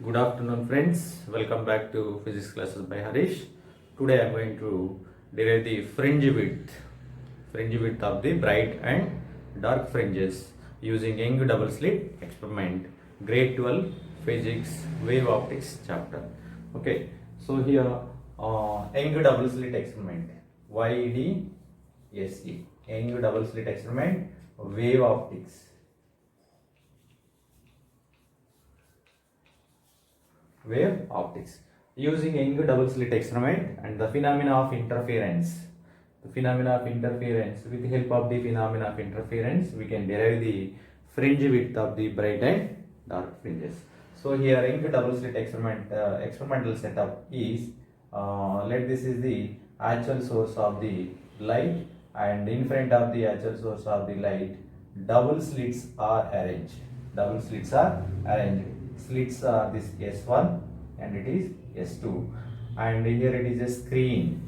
Good afternoon, friends. Welcome back to Physics Classes by Harish. Today I am going to derive the fringe width of the bright and dark fringes using Young double slit experiment, grade 12 physics wave optics chapter. Okay, so here Young double slit experiment, YDSE, Young double slit experiment, wave optics. Wave optics using Young double slit experiment and the phenomena of interference. The phenomena of interference, with the help of the phenomena of interference, we can derive the fringe width of the bright and dark fringes. So here Young double slit experiment experimental setup is let this is the actual source of the light, and in front of the actual source of the light double slits are arranged. Double slits are arranged. Slits are this S1 and it is S2, and here it is a screen.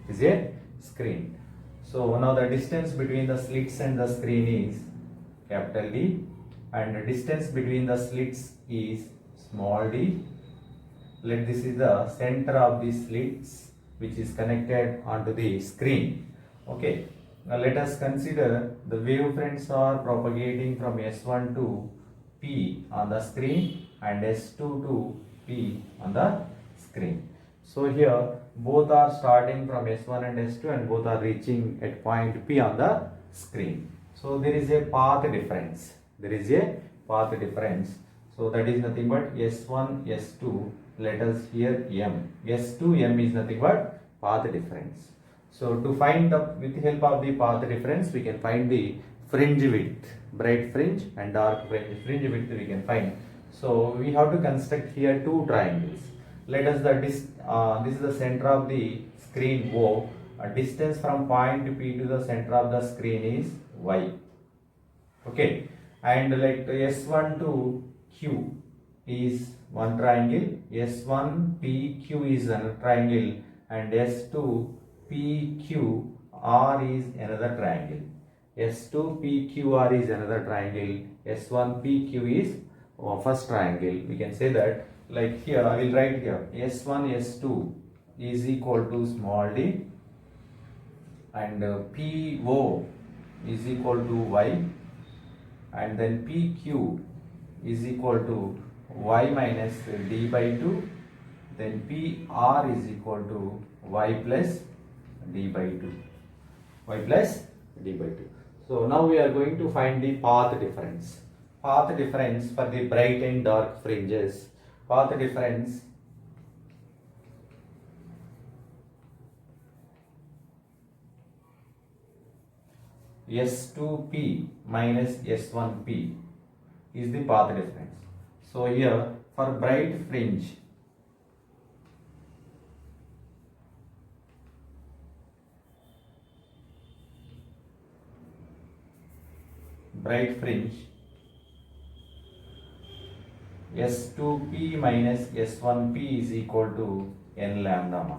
It is a screen. So now the distance between the slits and the screen is capital D, and the distance between the slits is small d. Let this is the center of the slits which is connected onto the screen. Okay. Now let us consider the wavefronts are propagating from S1 to P on the screen and S2 to P on the screen. So here both are starting from S1 and S2 and both are reaching at point P on the screen. So there is a path difference. There is a path difference. So that is nothing but S1, S2. Let us here M. S2, M is nothing but path difference. So to find the, with the help of the path difference, we can find the fringe width, bright fringe and dark fringe width we can find. So we have to construct here two triangles. Let us this is the center of the screen O. A distance from point P to the center of the screen is Y. Okay, and like S1 to Q is one triangle, S1 PQ is another triangle, and S2 PQR is another triangle. S2 PQR is another triangle. S1 PQ is first triangle. We can say that, like here I will write here S1 S2 is equal to small d, and PO is equal to Y, and then PQ is equal to Y minus d by 2, then PR is equal to Y plus d by 2. Y plus d by 2. So now we are going to find the path difference. Path difference for the bright and dark fringes. Path difference S2P minus S1P is the path difference. So here for bright fringe, S2P minus S1P is equal to n lambda.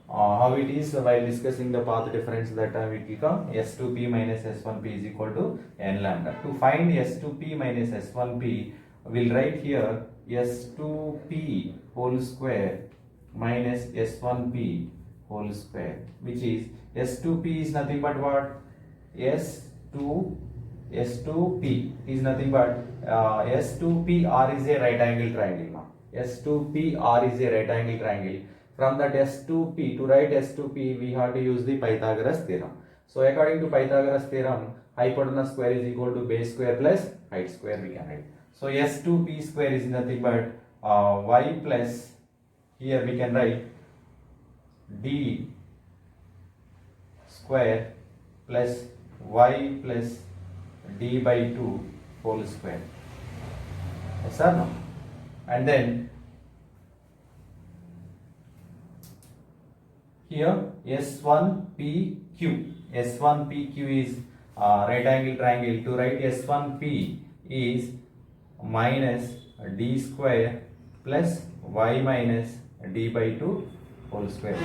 How it is while discussing the path difference, that time it will come S2P minus S1P is equal to n lambda. To find S2P minus S1P, we will write here S2P whole square minus S1P whole square, which is S2P is nothing but what? S2P is nothing but S2PR is a right angle triangle. S2PR is a right angle triangle. From that S2P, to write S2P, we have to use the Pythagoras theorem. So according to Pythagoras theorem, hypotenuse square is equal to base square plus height square we can write. So S2P square is nothing but Y plus, here we can write D square plus Y plus d by 2 whole square. Yes or no? And then here S1PQ. S1PQ is right angle triangle. To write S1P is minus d square plus y minus d by 2 whole square.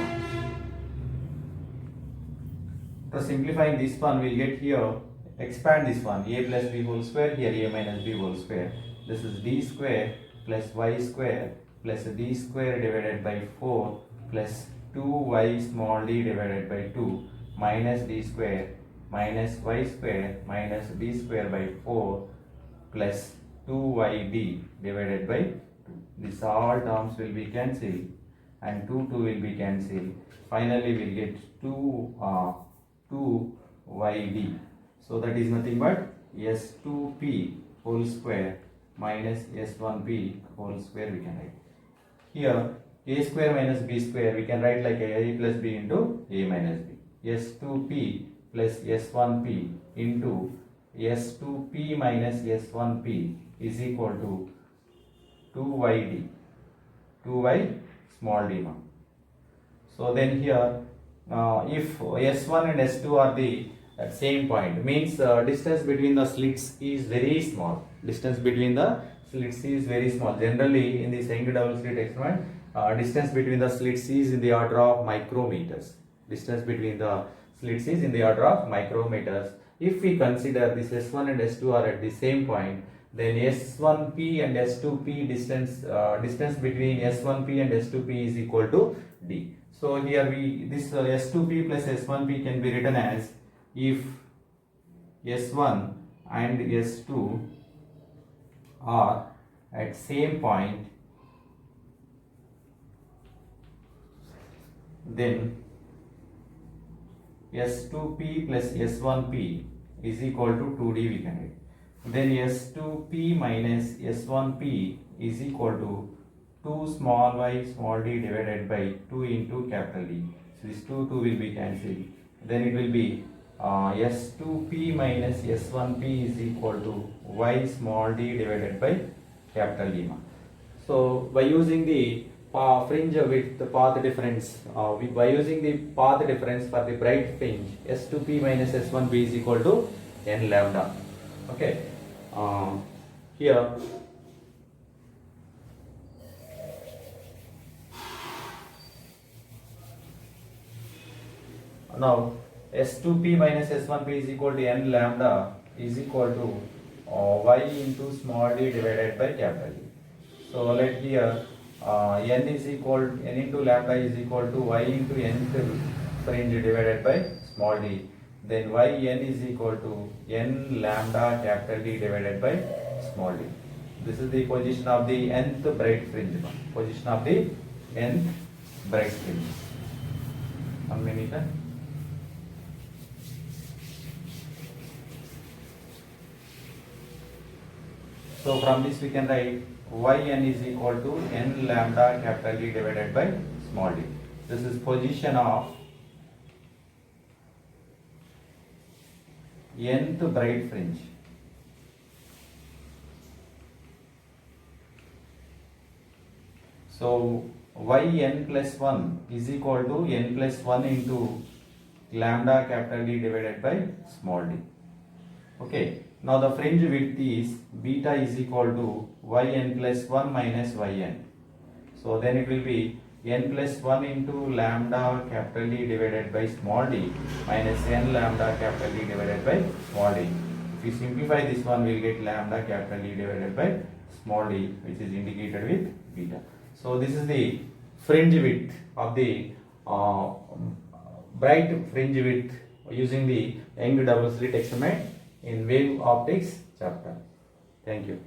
For simplifying this one, we will get here, expand this one, a plus b whole square, here a minus b whole square. This is d square plus y square plus d square divided by 4 plus 2y small d divided by 2 minus d square minus y square minus d square by 4 plus 2yd divided by 2. These all terms will be cancelled and 2 will be cancelled. Finally, we'll get 2yd. So that is nothing but s2p whole square minus s1p whole square we can write. Here a square minus b square we can write like a plus b into a minus b. s2p plus s1p into s2p minus s1p is equal to 2yd, 2y small d now. So then here if s1 and s2 are the at same point, means distance between the slits is very small. Distance between the slits is very small. Generally in this Young double slit experiment, distance between the slits is in the order of micrometers. Distance between the slits is in the order of micrometers. If we consider this s1 and s2 are at the same point, then s1p and s2p distance between s1p and s2p is equal to d. So here this s2p plus s1p can be written as, if s1 and s2 are at same point, then s2p plus s1p is equal to 2d we can write. Then s2p minus s1p is equal to 2 small y small d divided by 2 into capital D. So this 2 will be cancelled. Then it will be s2p minus s1p is equal to y small d divided by capital D. So by using the fringe with the path difference, by using the path difference for the bright fringe, s2p minus s1p is equal to n lambda. Okay. Here now s2p minus s1p is equal to n lambda is equal to y into small d divided by capital D. So let here n into lambda is equal to y into nth fringe divided by small d. Then yn is equal to n lambda capital D divided by small d. This is the position of the nth bright fringe. Position of the nth bright fringe. 1 minute. So from this we can write yn is equal to n lambda capital D divided by small d. This is position of nth bright fringe. So yn plus 1 is equal to n plus 1 into lambda capital D divided by small d. Okay. Now the fringe width is beta is equal to yn plus 1 minus yn. So then it will be n plus 1 into lambda capital D divided by small d minus n lambda capital D divided by small d. If you simplify this one, we will get lambda capital D divided by small d, which is indicated with beta. So this is the fringe width of the bright fringe width using the Young double slit experiment in wave optics chapter. Thank you.